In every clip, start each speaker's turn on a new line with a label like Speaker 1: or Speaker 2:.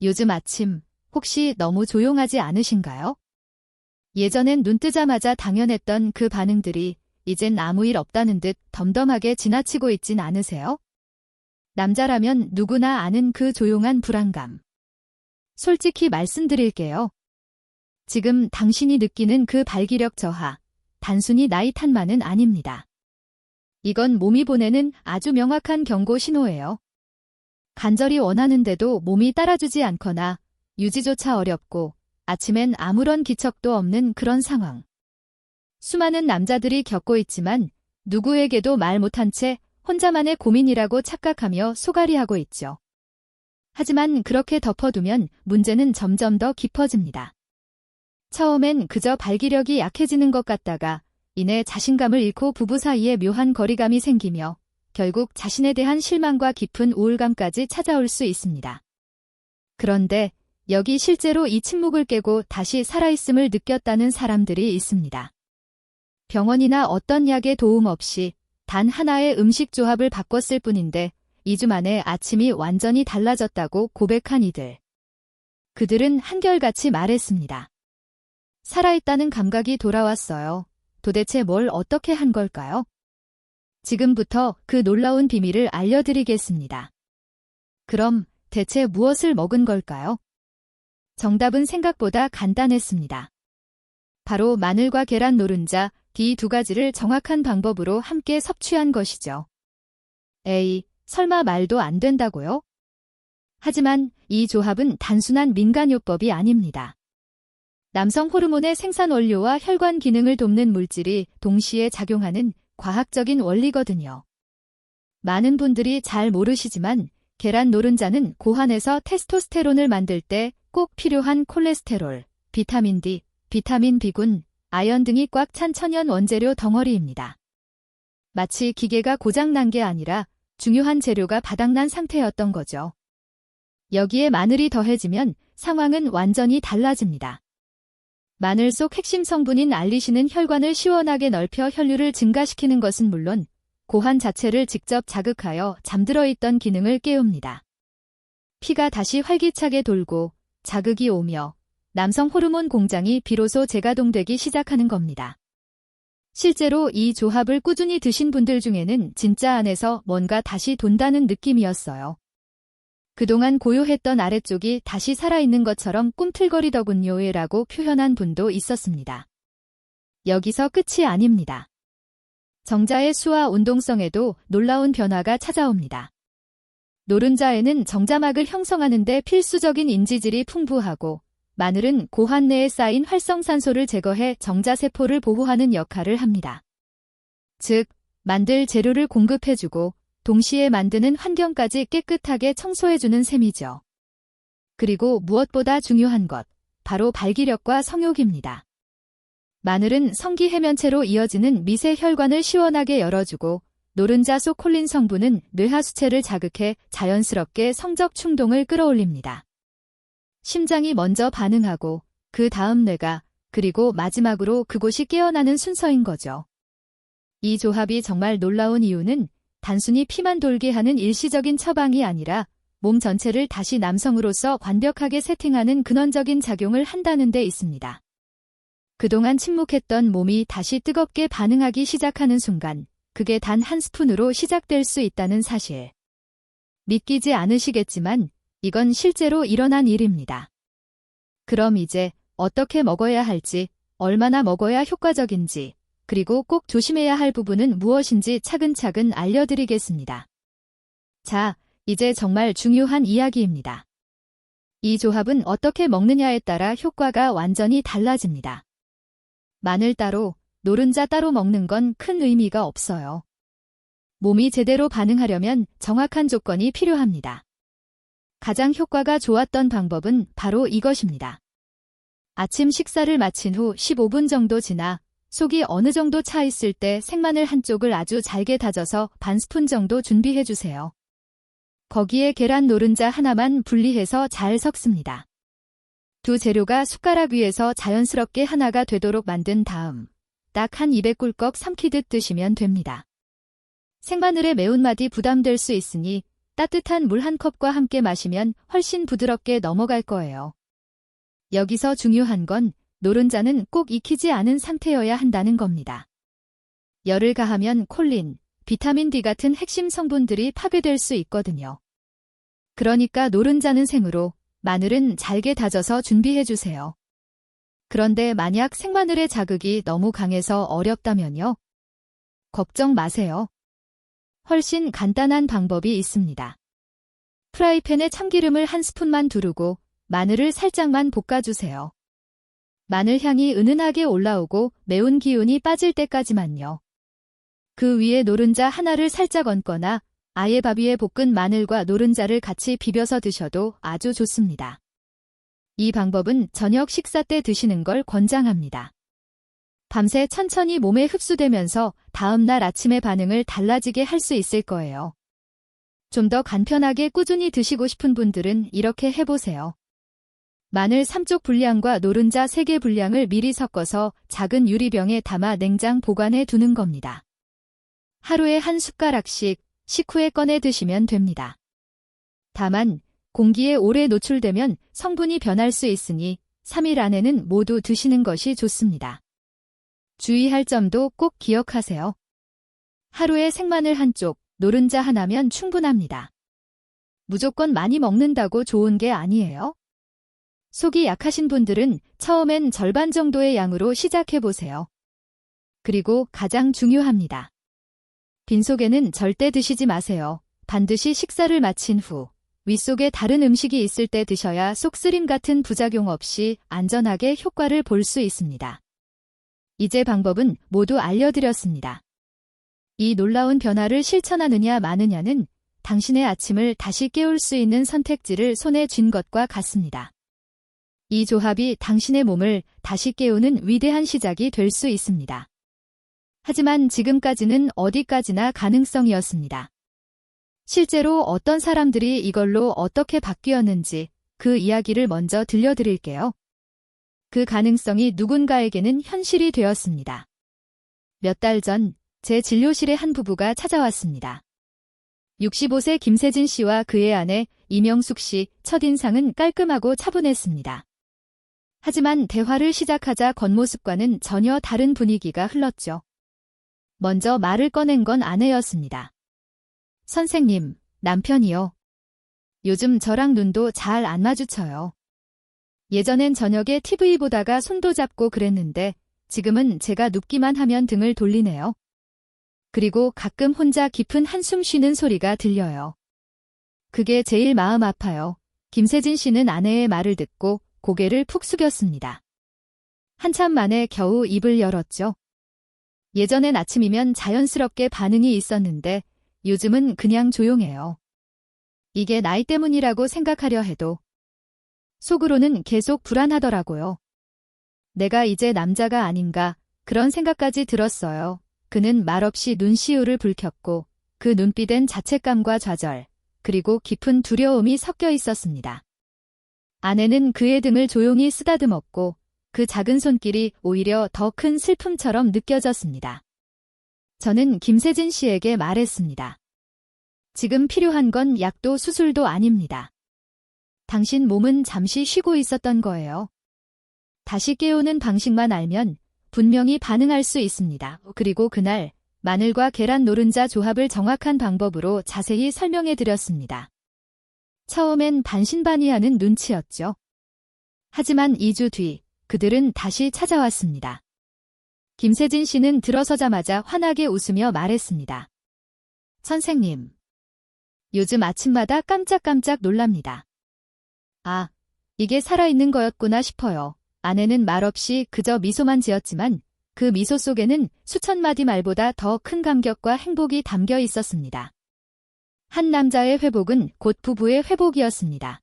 Speaker 1: 요즘 아침 혹시 너무 조용하지 않으신가요? 예전엔 눈 뜨자마자 당연했던 그 반응들이 이젠 아무 일 없다는 듯 덤덤하게 지나치고 있진 않으세요? 남자라면 누구나 아는 그 조용한 불안감. 솔직히 말씀드릴게요. 지금 당신이 느끼는 그 발기력 저하, 단순히 나이 탓만은 아닙니다. 이건 몸이 보내는 아주 명확한 경고 신호예요. 간절히 원하는데도 몸이 따라주지 않거나 유지조차 어렵고 아침엔 아무런 기척도 없는 그런 상황. 수많은 남자들이 겪고 있지만 누구에게도 말 못한 채 혼자만의 고민이라고 착각하며 소갈이하고 있죠. 하지만 그렇게 덮어두면 문제는 점점 더 깊어집니다. 처음엔 그저 발기력이 약해지는 것 같다가 이내 자신감을 잃고 부부 사이에 묘한 거리감이 생기며 결국 자신에 대한 실망과 깊은 우울감까지 찾아올 수 있습니다. 그런데 여기 실제로 이 침묵을 깨고 다시 살아있음을 느꼈다는 사람들이 있습니다. 병원이나 어떤 약의 도움 없이 단 하나의 음식 조합을 바꿨을 뿐인데 2주 만에 아침이 완전히 달라졌다고 고백한 이들. 그들은 한결같이 말했습니다. 살아있다는 감각이 돌아왔어요. 도대체 뭘 어떻게 한 걸까요? 지금부터 그 놀라운 비밀을 알려드리겠습니다. 그럼 대체 무엇을 먹은 걸까요? 정답은 생각보다 간단했습니다. 바로 마늘과 계란 노른자, 이 두 가지를 정확한 방법으로 함께 섭취한 것이죠. 에이, 설마 말도 안 된다고요? 하지만 이 조합은 단순한 민간요법이 아닙니다. 남성 호르몬의 생산 원료와 혈관 기능을 돕는 물질이 동시에 작용하는 과학적인 원리거든요. 많은 분들이 잘 모르시지만 계란 노른자는 고환에서 테스토스테론을 만들 때 꼭 필요한 콜레스테롤, 비타민 D, 비타민 B군, 아연 등이 꽉 찬 천연 원재료 덩어리입니다. 마치 기계가 고장난 게 아니라 중요한 재료가 바닥난 상태였던 거죠. 여기에 마늘이 더해지면 상황은 완전히 달라집니다. 마늘 속 핵심 성분인 알리신은 혈관을 시원하게 넓혀 혈류를 증가시키는 것은 물론 고환 자체를 직접 자극하여 잠들어 있던 기능을 깨웁니다. 피가 다시 활기차게 돌고 자극이 오며 남성 호르몬 공장이 비로소 재가동되기 시작하는 겁니다. 실제로 이 조합을 꾸준히 드신 분들 중에는 진짜 안에서 뭔가 다시 돈다는 느낌이었어요. 그동안 고요했던 아래쪽이 다시 살아있는 것처럼 꿈틀거리더군요라고 표현한 분도 있었습니다. 여기서 끝이 아닙니다. 정자의 수와 운동성에도 놀라운 변화가 찾아옵니다. 노른자에는 정자막을 형성하는 데 필수적인 인지질이 풍부하고 마늘은 고환 내에 쌓인 활성산소를 제거해 정자세포를 보호하는 역할을 합니다. 즉, 만들 재료를 공급해주고 동시에 만드는 환경까지 깨끗하게 청소해주는 셈이죠. 그리고 무엇보다 중요한 것, 바로 발기력과 성욕입니다. 마늘은 성기 해면체로 이어지는 미세 혈관을 시원하게 열어주고 노른자 속 콜린 성분은 뇌하수체를 자극해 자연스럽게 성적 충동을 끌어올립니다. 심장이 먼저 반응하고 그 다음 뇌가, 그리고 마지막으로 그곳이 깨어나는 순서인 거죠. 이 조합이 정말 놀라운 이유는 단순히 피만 돌게 하는 일시적인 처방이 아니라 몸 전체를 다시 남성으로서 완벽하게 세팅하는 근원적인 작용을 한다는 데 있습니다. 그동안 침묵했던 몸이 다시 뜨겁게 반응하기 시작하는 순간, 그게 단 한 스푼으로 시작될 수 있다는 사실. 믿기지 않으시겠지만 이건 실제로 일어난 일입니다. 그럼 이제 어떻게 먹어야 할지, 얼마나 먹어야 효과적인지, 그리고 꼭 조심해야 할 부분은 무엇인지 차근차근 알려드리겠습니다. 자, 이제 정말 중요한 이야기입니다. 이 조합은 어떻게 먹느냐에 따라 효과가 완전히 달라집니다. 마늘 따로, 노른자 따로 먹는 건 큰 의미가 없어요. 몸이 제대로 반응하려면 정확한 조건이 필요합니다. 가장 효과가 좋았던 방법은 바로 이것입니다. 아침 식사를 마친 후 15분 정도 지나 속이 어느 정도 차 있을 때 생마늘 한쪽을 아주 잘게 다져서 반 스푼 정도 준비해주세요. 거기에 계란 노른자 하나만 분리해서 잘 섞습니다. 두 재료가 숟가락 위에서 자연스럽게 하나가 되도록 만든 다음 딱 한 입에 꿀꺽 삼키듯 드시면 됩니다. 생마늘의 매운맛이 부담될 수 있으니 따뜻한 물 한 컵과 함께 마시면 훨씬 부드럽게 넘어갈 거예요. 여기서 중요한 건 노른자는 꼭 익히지 않은 상태여야 한다는 겁니다. 열을 가하면 콜린, 비타민 D 같은 핵심 성분들이 파괴될 수 있거든요. 그러니까 노른자는 생으로, 마늘은 잘게 다져서 준비해주세요. 그런데 만약 생마늘의 자극이 너무 강해서 어렵다면요? 걱정 마세요. 훨씬 간단한 방법이 있습니다. 프라이팬에 참기름을 한 스푼만 두르고 마늘을 살짝만 볶아주세요. 마늘 향이 은은하게 올라오고 매운 기운이 빠질 때까지만요. 그 위에 노른자 하나를 살짝 얹거나 아예 밥 위에 볶은 마늘과 노른자를 같이 비벼서 드셔도 아주 좋습니다. 이 방법은 저녁 식사 때 드시는 걸 권장합니다. 밤새 천천히 몸에 흡수되면서 다음날 아침의 반응을 달라지게 할 수 있을 거예요. 좀 더 간편하게 꾸준히 드시고 싶은 분들은 이렇게 해보세요. 마늘 3쪽 분량과 노른자 3개 분량을 미리 섞어서 작은 유리병에 담아 냉장 보관해 두는 겁니다. 하루에 한 숟가락씩 식후에 꺼내 드시면 됩니다. 다만 공기에 오래 노출되면 성분이 변할 수 있으니 3일 안에는 모두 드시는 것이 좋습니다. 주의할 점도 꼭 기억하세요. 하루에 생마늘 한쪽, 노른자 하나면 충분합니다. 무조건 많이 먹는다고 좋은 게 아니에요. 속이 약하신 분들은 처음엔 절반 정도의 양으로 시작해보세요. 그리고 가장 중요합니다. 빈속에는 절대 드시지 마세요. 반드시 식사를 마친 후 윗속에 다른 음식이 있을 때 드셔야 속쓰림 같은 부작용 없이 안전하게 효과를 볼 수 있습니다. 이제 방법은 모두 알려드렸습니다. 이 놀라운 변화를 실천하느냐 마느냐는 당신의 아침을 다시 깨울 수 있는 선택지를 손에 쥔 것과 같습니다. 이 조합이 당신의 몸을 다시 깨우는 위대한 시작이 될 수 있습니다. 하지만 지금까지는 어디까지나 가능성이었습니다. 실제로 어떤 사람들이 이걸로 어떻게 바뀌었는지 그 이야기를 먼저 들려드릴게요. 그 가능성이 누군가에게는 현실이 되었습니다. 몇 달 전 제 진료실에 한 부부가 찾아왔습니다. 65세 김세진 씨와 그의 아내 이명숙 씨 첫인상은 깔끔하고 차분했습니다. 하지만 대화를 시작하자 겉모습과는 전혀 다른 분위기가 흘렀죠. 먼저 말을 꺼낸 건 아내였습니다. 선생님, 남편이요. 요즘 저랑 눈도 잘 안 마주쳐요. 예전엔 저녁에 TV 보다가 손도 잡고 그랬는데 지금은 제가 눕기만 하면 등을 돌리네요. 그리고 가끔 혼자 깊은 한숨 쉬는 소리가 들려요. 그게 제일 마음 아파요. 김세진 씨는 아내의 말을 듣고 고개를 푹 숙였습니다. 한참 만에 겨우 입을 열었죠. 예전엔 아침이면 자연스럽게 반응이 있었는데 요즘은 그냥 조용해요. 이게 나이 때문이라고 생각하려 해도 속으로는 계속 불안하더라고요. 내가 이제 남자가 아닌가 그런 생각까지 들었어요. 그는 말없이 눈시울을 붉혔고 그 눈빛엔 자책감과 좌절 그리고 깊은 두려움이 섞여 있었습니다. 아내는 그의 등을 조용히 쓰다듬었고 그 작은 손길이 오히려 더 큰 슬픔처럼 느껴졌습니다. 저는 김세진 씨에게 말했습니다. 지금 필요한 건 약도 수술도 아닙니다. 당신 몸은 잠시 쉬고 있었던 거예요. 다시 깨우는 방식만 알면 분명히 반응할 수 있습니다. 그리고 그날 마늘과 계란 노른자 조합을 정확한 방법으로 자세히 설명해 드렸습니다. 처음엔 반신반의하는 눈치였죠. 하지만 2주 뒤 그들은 다시 찾아왔습니다. 김세진 씨는 들어서자마자 환하게 웃으며 말했습니다. 선생님, 요즘 아침마다 깜짝깜짝 놀랍니다. 아, 이게 살아있는 거였구나 싶어요. 아내는 말없이 그저 미소만 지었지만 그 미소 속에는 수천 마디 말보다 더 큰 감격과 행복이 담겨 있었습니다. 한 남자의 회복은 곧 부부의 회복이었습니다.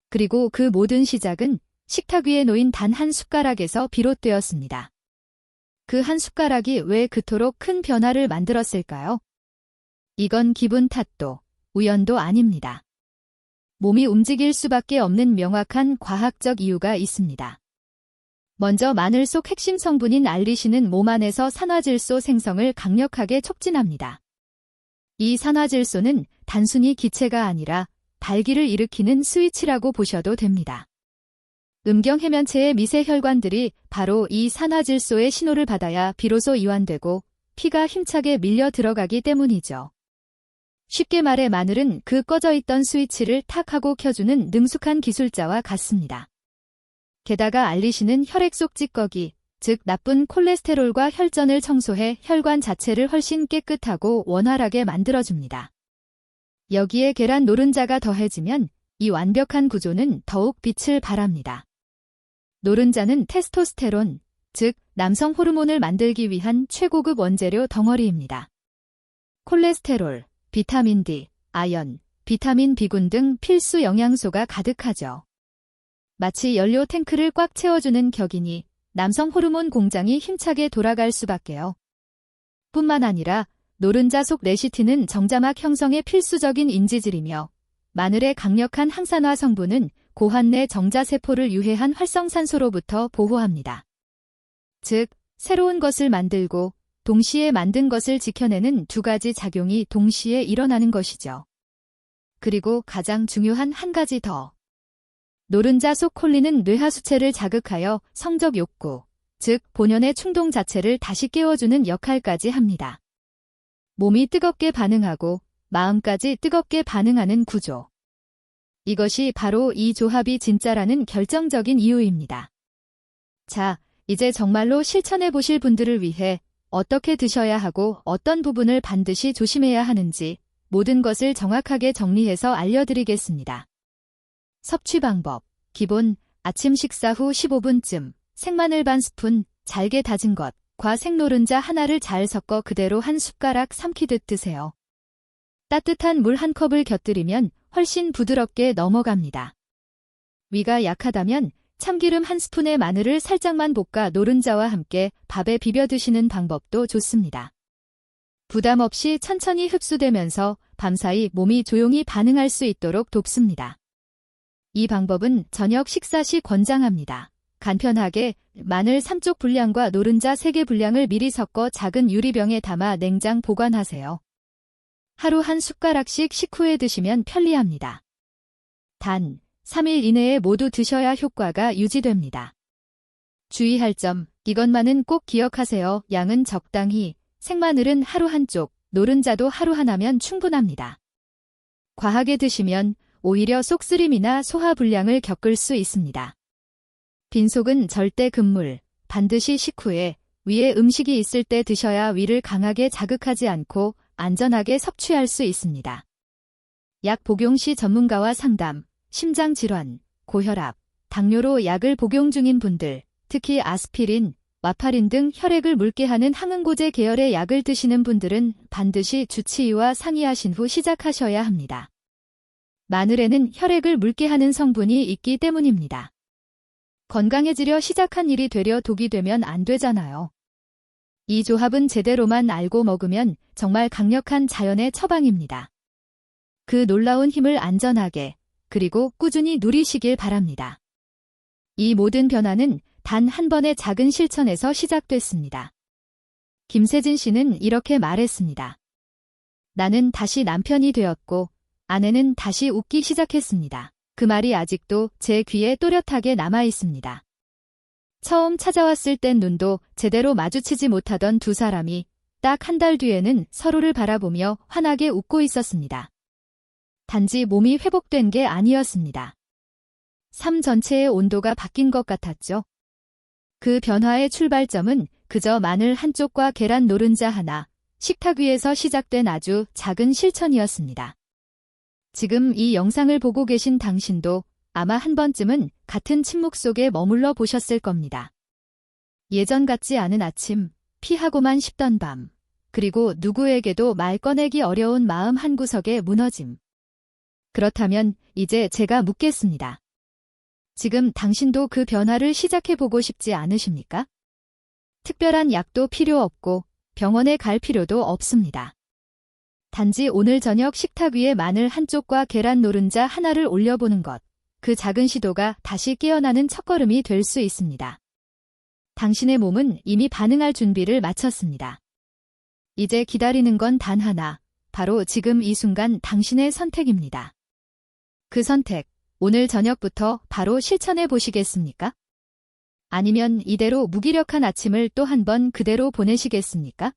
Speaker 1: 그리고 그 모든 시작은 식탁 위에 놓인 단 한 숟가락에서 비롯되었습니다. 그 한 숟가락이 왜 그토록 큰 변화를 만들었을까요? 이건 기분 탓도, 우연도 아닙니다. 몸이 움직일 수밖에 없는 명확한 과학적 이유가 있습니다. 먼저 마늘 속 핵심 성분인 알리신은 몸 안에서 산화질소 생성을 강력하게 촉진합니다. 이 산화질소는 단순히 기체가 아니라 발기를 일으키는 스위치라고 보셔도 됩니다. 음경 해면체의 미세 혈관들이 바로 이 산화질소의 신호를 받아야 비로소 이완되고 피가 힘차게 밀려 들어가기 때문이죠. 쉽게 말해 마늘은 그 꺼져 있던 스위치를 탁 하고 켜주는 능숙한 기술자와 같습니다. 게다가 알리신은 혈액 속 찌꺼기, 즉 나쁜 콜레스테롤과 혈전을 청소해 혈관 자체를 훨씬 깨끗하고 원활하게 만들어줍니다. 여기에 계란 노른자가 더해지면 이 완벽한 구조는 더욱 빛을 발합니다. 노른자는 테스토스테론, 즉 남성 호르몬을 만들기 위한 최고급 원재료 덩어리입니다. 콜레스테롤, 비타민 D, 아연, 비타민 B군 등 필수 영양소가 가득하죠. 마치 연료 탱크를 꽉 채워주는 격이니 남성 호르몬 공장이 힘차게 돌아갈 수밖에요. 뿐만 아니라 노른자 속 레시틴은 정자막 형성에 필수적인 인지질이며 마늘의 강력한 항산화 성분은 고환 내 정자세포를 유해한 활성산소로부터 보호합니다. 즉, 새로운 것을 만들고 동시에 만든 것을 지켜내는 두 가지 작용이 동시에 일어나는 것이죠. 그리고 가장 중요한 한 가지 더. 노른자 속 콜린은 뇌하수체를 자극하여 성적 욕구, 즉 본연의 충동 자체를 다시 깨워주는 역할까지 합니다. 몸이 뜨겁게 반응하고 마음까지 뜨겁게 반응하는 구조. 이것이 바로 이 조합이 진짜라는 결정적인 이유입니다. 자, 이제 정말로 실천해 보실 분들을 위해 어떻게 드셔야 하고 어떤 부분을 반드시 조심해야 하는지 모든 것을 정확하게 정리해서 알려드리겠습니다. 섭취 방법. 기본, 아침 식사 후 15분쯤 생마늘 반 스푼, 잘게 다진 것과 생노른자 하나를 잘 섞어 그대로 한 숟가락 삼키듯 드세요. 따뜻한 물 한 컵을 곁들이면 훨씬 부드럽게 넘어갑니다. 위가 약하다면 참기름 한 스푼에 마늘을 살짝만 볶아 노른자와 함께 밥에 비벼 드시는 방법도 좋습니다. 부담 없이 천천히 흡수되면서 밤사이 몸이 조용히 반응할 수 있도록 돕습니다. 이 방법은 저녁 식사 시 권장합니다. 간편하게 마늘 3쪽 분량과 노른자 3개 분량을 미리 섞어 작은 유리병에 담아 냉장 보관하세요. 하루 한 숟가락씩 식후에 드시면 편리합니다. 단, 3일 이내에 모두 드셔야 효과가 유지됩니다. 주의할 점, 이것만은 꼭 기억하세요. 양은 적당히, 생마늘은 하루 한쪽, 노른자도 하루 하나면 충분합니다. 과하게 드시면 오히려 속쓰림이나 소화불량을 겪을 수 있습니다. 빈속은 절대 금물, 반드시 식후에 위에 음식이 있을 때 드셔야 위를 강하게 자극하지 않고 안전하게 섭취할 수 있습니다. 약 복용 시 전문가와 상담, 심장질환, 고혈압, 당뇨로 약을 복용 중인 분들, 특히 아스피린, 와파린 등 혈액을 묽게 하는 항응고제 계열의 약을 드시는 분들은 반드시 주치의와 상의하신 후 시작하셔야 합니다. 마늘에는 혈액을 묽게 하는 성분이 있기 때문입니다. 건강해지려 시작한 일이 되려 독이 되면 안 되잖아요. 이 조합은 제대로만 알고 먹으면 정말 강력한 자연의 처방입니다. 그 놀라운 힘을 안전하게, 그리고 꾸준히 누리시길 바랍니다. 이 모든 변화는 단 한 번의 작은 실천에서 시작됐습니다. 김세진 씨는 이렇게 말했습니다. 나는 다시 남편이 되었고, 아내는 다시 웃기 시작했습니다. 그 말이 아직도 제 귀에 또렷하게 남아 있습니다. 처음 찾아왔을 땐 눈도 제대로 마주치지 못하던 두 사람이 딱 한 달 뒤에는 서로를 바라보며 환하게 웃고 있었습니다. 단지 몸이 회복된 게 아니었습니다. 삶 전체의 온도가 바뀐 것 같았죠. 그 변화의 출발점은 그저 마늘 한쪽과 계란 노른자 하나, 식탁 위에서 시작된 아주 작은 실천이었습니다. 지금 이 영상을 보고 계신 당신도 아마 한 번쯤은 같은 침묵 속에 머물러 보셨을 겁니다. 예전 같지 않은 아침, 피하고만 싶던 밤, 그리고 누구에게도 말 꺼내기 어려운 마음 한구석에 무너짐. 그렇다면 이제 제가 묻겠습니다. 지금 당신도 그 변화를 시작해보고 싶지 않으십니까? 특별한 약도 필요 없고 병원에 갈 필요도 없습니다. 단지 오늘 저녁 식탁 위에 마늘 한쪽과 계란 노른자 하나를 올려보는 것, 그 작은 시도가 다시 깨어나는 첫걸음이 될 수 있습니다. 당신의 몸은 이미 반응할 준비를 마쳤습니다. 이제 기다리는 건 단 하나, 바로 지금 이 순간 당신의 선택입니다. 그 선택, 오늘 저녁부터 바로 실천해 보시겠습니까? 아니면 이대로 무기력한 아침을 또 한 번 그대로 보내시겠습니까?